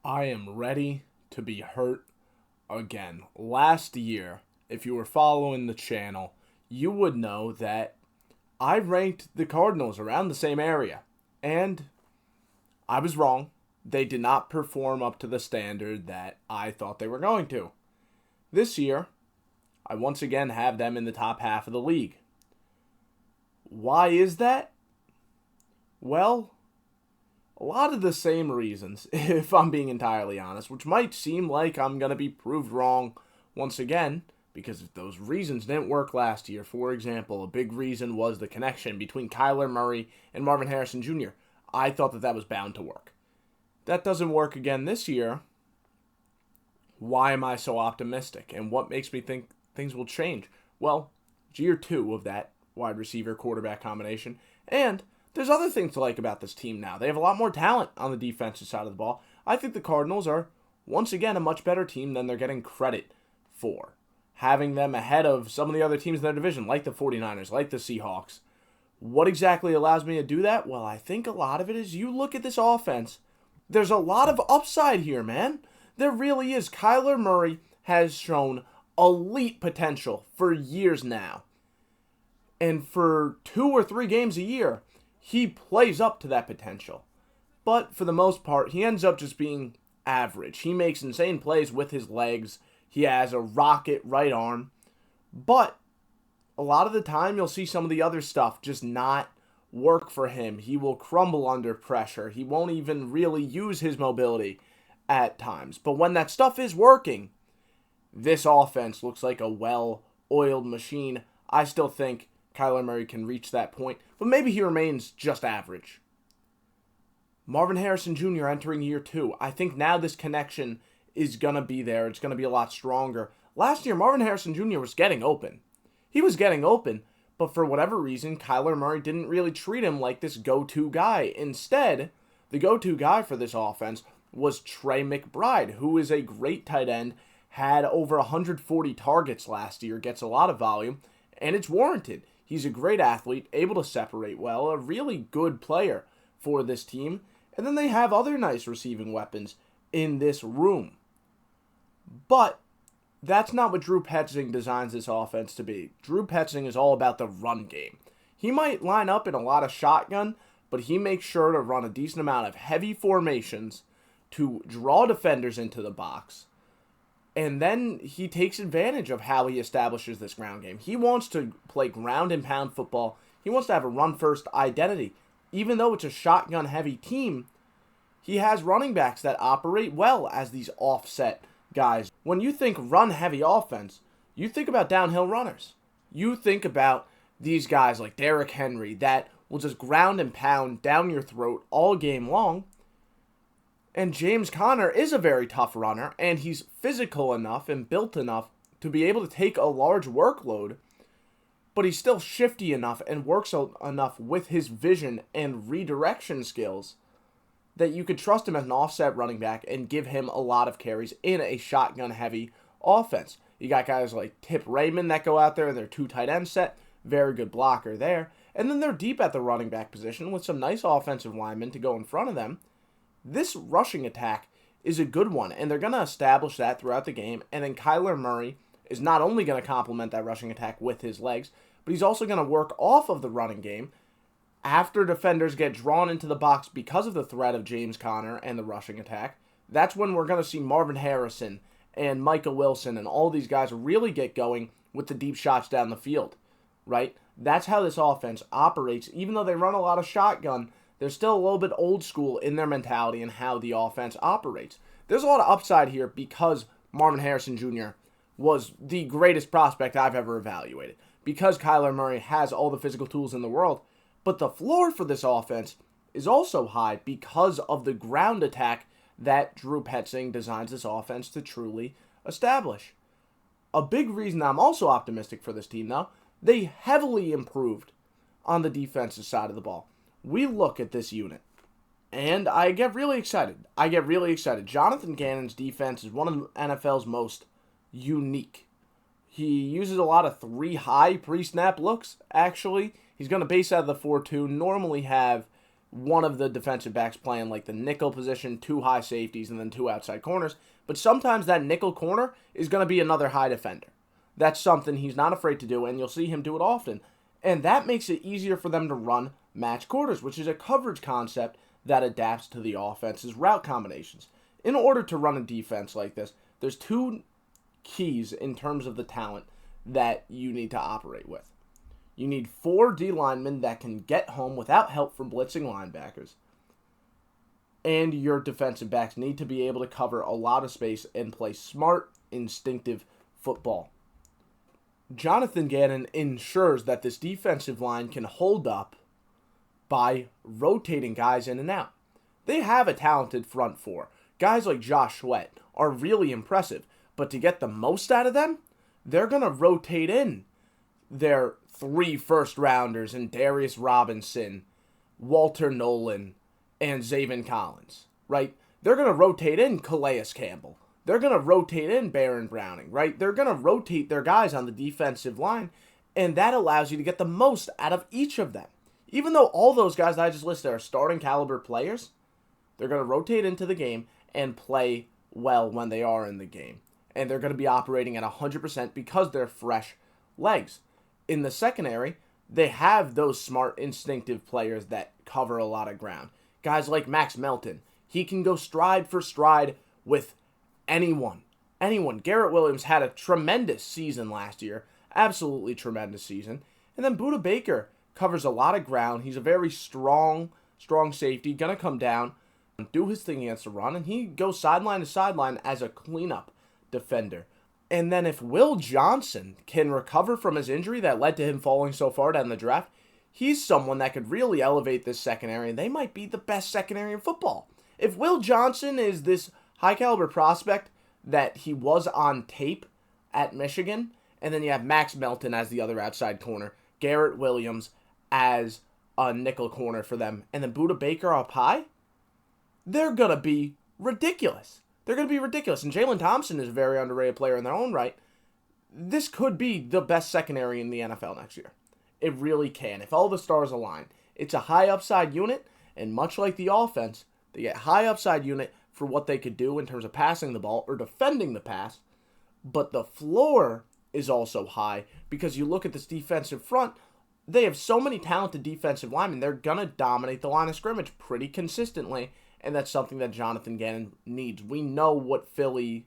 I am ready to be hurt again. Last year, if you were following the channel, you would know that I ranked the Cardinals around the same area. And I was wrong. They did not perform up to the standard that I thought they were going to. This year, I once again have them in the top half of the league. Why is that? Well, a lot of the same reasons, if I'm being entirely honest, which might seem like I'm going to be proved wrong once again, because if those reasons didn't work last year. For example, a big reason was the connection between Kyler Murray and Marvin Harrison Jr. I thought that was bound to work. That doesn't work again this year. Why am I so optimistic? And what makes me think things will change? Well, it's year two of that wide receiver quarterback combination. And there's other things to like about this team now. They have a lot more talent on the defensive side of the ball. I think the Cardinals are, once again, a much better team than they're getting credit for. Having them ahead of some of the other teams in their division, like the 49ers, like the Seahawks. What exactly allows me to do that? Well, I think a lot of it is you look at this offense. There's a lot of upside here, man. There really is. Kyler Murray has shown elite potential for years now. And for 2 or 3 games a year, he plays up to that potential. But for the most part, he ends up just being average. He makes insane plays with his legs. He has a rocket right arm. But a lot of the time, you'll see some of the other stuff just not work for him. He will crumble under pressure. He won't even really use his mobility at times. But when that stuff is working, this offense looks like a well-oiled machine. I still think Kyler Murray can reach that point, but maybe he remains just average. Marvin Harrison Jr. entering year two. I think now this connection is going to be there. It's going to be a lot stronger. Last year, Marvin Harrison Jr. was getting open. He was getting open, but for whatever reason, Kyler Murray didn't really treat him like this go-to guy. Instead, the go-to guy for this offense was Trey McBride, who is a great tight end, had over 140 targets last year, gets a lot of volume, and it's warranted. He's a great athlete, able to separate well, a really good player for this team. And then they have other nice receiving weapons in this room. But that's not what Drew Petzing designs this offense to be. Drew Petzing is all about the run game. He might line up in a lot of shotgun, but he makes sure to run a decent amount of heavy formations to draw defenders into the box. And then he takes advantage of how he establishes this ground game. He wants to play ground and pound football. He wants to have a run-first identity. Even though it's a shotgun-heavy team, he has running backs that operate well as these offset guys. When you think run-heavy offense, you think about downhill runners. You think about these guys like Derrick Henry that will just ground and pound down your throat all game long. And James Conner is a very tough runner, and he's physical enough and built enough to be able to take a large workload, but he's still shifty enough and works enough with his vision and redirection skills that you could trust him as an offset running back and give him a lot of carries in a shotgun-heavy offense. You got guys like Tip Raymond that go out there, and they're 2 tight end set, very good blocker there. And then they're deep at the running back position with some nice offensive linemen to go in front of them. This rushing attack is a good one, and they're going to establish that throughout the game. And then Kyler Murray is not only going to complement that rushing attack with his legs, but he's also going to work off of the running game after defenders get drawn into the box because of the threat of James Conner and the rushing attack. That's when we're going to see Marvin Harrison and Michael Wilson and all these guys really get going with the deep shots down the field, right? That's how this offense operates. Even though they run a lot of shotgun, they're still a little bit old school in their mentality and how the offense operates. There's a lot of upside here because Marvin Harrison Jr. was the greatest prospect I've ever evaluated. Because Kyler Murray has all the physical tools in the world. But the floor for this offense is also high because of the ground attack that Drew Petzing designs this offense to truly establish. A big reason I'm also optimistic for this team, though, they heavily improved on the defensive side of the ball. We look at this unit, and I get really excited. Jonathan Gannon's defense is one of the NFL's most unique. He uses a lot of 3 high pre-snap looks, actually. He's going to base out of the 4-2, normally have one of the defensive backs playing like the nickel position, 2 high safeties, and then 2 outside corners. But sometimes that nickel corner is going to be another high defender. That's something he's not afraid to do, and you'll see him do it often. And that makes it easier for them to run match quarters, which is a coverage concept that adapts to the offense's route combinations. In order to run a defense like this, there's 2 keys in terms of the talent that you need to operate with. You need 4 D linemen that can get home without help from blitzing linebackers. And your defensive backs need to be able to cover a lot of space and play smart, instinctive football. Jonathan Gannon ensures that this defensive line can hold up by rotating guys in and out. They have a talented front 4. Guys like Josh Sweat are really impressive, but to get the most out of them, they're going to rotate in their 3 first-rounders in Darius Robinson, Walter Nolan, and Zaven Collins, right? They're going to rotate in Calais Campbell. They're going to rotate in Baron Browning, right? They're going to rotate their guys on the defensive line, and that allows you to get the most out of each of them. Even though all those guys that I just listed are starting caliber players, they're going to rotate into the game and play well when they are in the game. And they're going to be operating at 100% because they're fresh legs. In the secondary, they have those smart, instinctive players that cover a lot of ground. Guys like Max Melton. He can go stride for stride with anyone. Garrett Williams had a tremendous season last year. Absolutely tremendous season. And then Budda Baker covers a lot of ground. He's a very strong safety. Going to come down, do his thing against the run, and he goes sideline to sideline as a cleanup defender. And then if Will Johnson can recover from his injury that led to him falling so far down the draft, he's someone that could really elevate this secondary, and they might be the best secondary in football. If Will Johnson is this high-caliber prospect that he was on tape at Michigan, and then you have Max Melton as the other outside corner, Garrett Williams as a nickel corner for them, and then Budda Baker up high, they're going to be ridiculous. And Jalen Thompson is a very underrated player in their own right. This could be the best secondary in the NFL next year. It really can. If all the stars align. It's a high upside unit, and much like the offense, they get high upside unit for what they could do in terms of passing the ball or defending the pass, but the floor is also high because you look at this defensive front, they have so many talented defensive linemen, they're going to dominate the line of scrimmage pretty consistently, and that's something that Jonathan Gannon needs. We know what Philly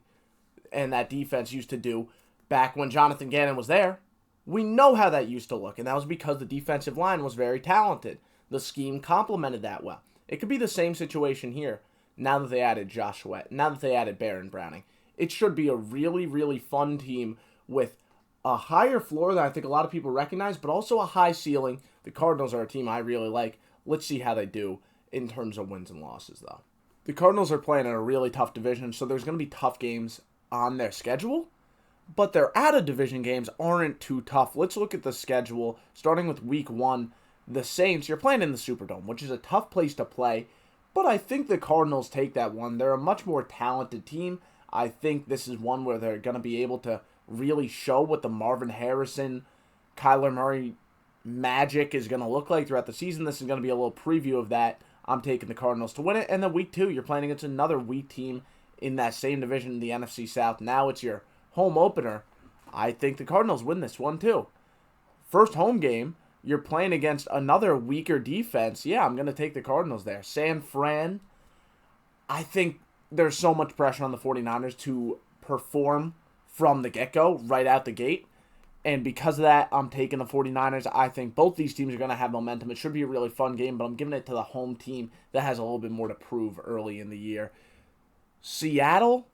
and that defense used to do back when Jonathan Gannon was there. We know how that used to look, and that was because the defensive line was very talented. The scheme complemented that well. It could be the same situation here now that they added Josh Sweat, now that they added Baron Browning. It should be a really, really fun team with a higher floor than I think a lot of people recognize, but also a high ceiling. The Cardinals are a team I really like. Let's see how they do in terms of wins and losses, though. The Cardinals are playing in a really tough division, so there's going to be tough games on their schedule, but their out-of-division games aren't too tough. Let's look at the schedule, starting with Week 1. The Saints, you're playing in the Superdome, which is a tough place to play, but I think the Cardinals take that one. They're a much more talented team. I think this is one where they're going to be able to really show what the Marvin Harrison, Kyler Murray magic is going to look like throughout the season. This is going to be a little preview of that. I'm taking the Cardinals to win it. And then Week 2, you're playing against another weak team in that same division in the NFC South. Now it's your home opener. I think the Cardinals win this one too. First home game, you're playing against another weaker defense. Yeah, I'm going to take the Cardinals there. San Fran, I think there's so much pressure on the 49ers to perform from the get-go, right out the gate. And because of that, I'm taking the 49ers. I think both these teams are going to have momentum. It should be a really fun game, but I'm giving it to the home team that has a little bit more to prove early in the year. Seattle,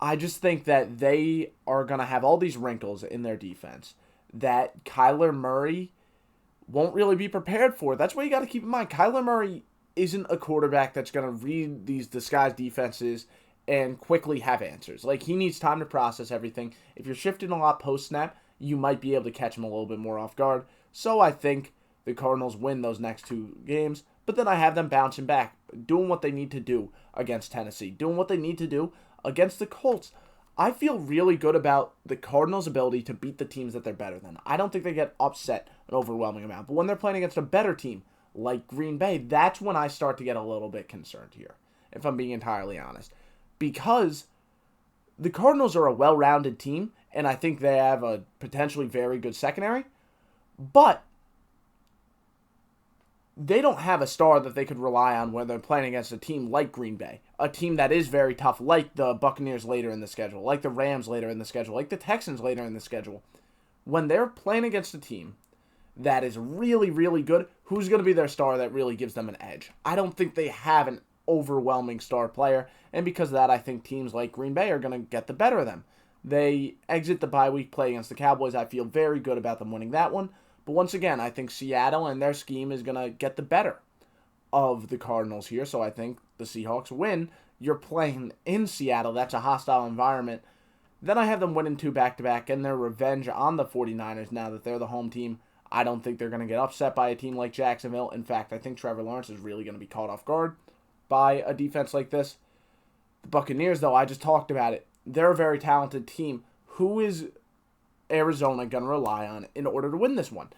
I just think that they are going to have all these wrinkles in their defense that Kyler Murray won't really be prepared for. That's what you got to keep in mind. Kyler Murray isn't a quarterback that's going to read these disguised defenses and quickly have answers. Like, he needs time to process everything. If you're shifting a lot post-snap, you might be able to catch him a little bit more off guard. So I think the Cardinals win those next 2 games, but then I have them bouncing back, doing what they need to do against Tennessee, doing what they need to do against the Colts. I feel really good about the Cardinals' ability to beat the teams that they're better than. I don't think they get upset an overwhelming amount, but when they're playing against a better team, like Green Bay, that's when I start to get a little bit concerned here, if I'm being entirely honest. Because the Cardinals are a well-rounded team, and I think they have a potentially very good secondary, but they don't have a star that they could rely on when they're playing against a team like Green Bay, a team that is very tough, like the Buccaneers later in the schedule, like the Rams later in the schedule, like the Texans later in the schedule. When they're playing against a team that is really, really good, who's going to be their star that really gives them an edge? I don't think they have an overwhelming star player, and because of that, I think teams like Green Bay are going to get the better of them. They exit the bye week play against the Cowboys. I feel very good about them winning that one. But once again, I think Seattle and their scheme is going to get the better of the Cardinals here, so I think the Seahawks win. You're playing in Seattle. That's a hostile environment. Then I have them winning 2 back-to-back and their revenge on the 49ers now that they're the home team. I don't think they're going to get upset by a team like Jacksonville. In fact, I think Trevor Lawrence is really going to be caught off guard by a defense like this. The Buccaneers, though, I just talked about it. They're a very talented team. Who is Arizona going to rely on in order to win this one?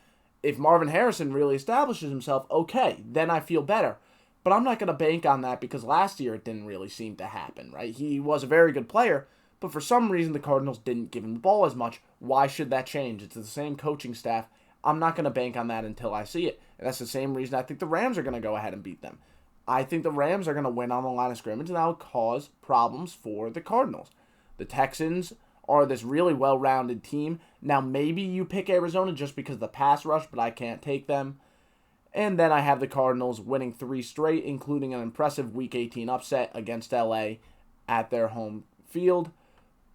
If Marvin Harrison really establishes himself, okay, then I feel better. But I'm not going to bank on that because last year it didn't really seem to happen, right? He was a very good player, but for some reason the Cardinals didn't give him the ball as much. Why should that change? It's the same coaching staff. I'm not going to bank on that until I see it. And that's the same reason I think the Rams are going to go ahead and beat them. I think the Rams are going to win on the line of scrimmage, and that will cause problems for the Cardinals. The Texans are this really well-rounded team. Now, maybe you pick Arizona just because of the pass rush, but I can't take them. And then I have the Cardinals winning 3 straight, including an impressive Week 18 upset against LA at their home field.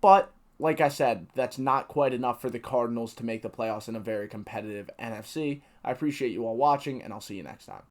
But, like I said, that's not quite enough for the Cardinals to make the playoffs in a very competitive NFC. I appreciate you all watching, and I'll see you next time.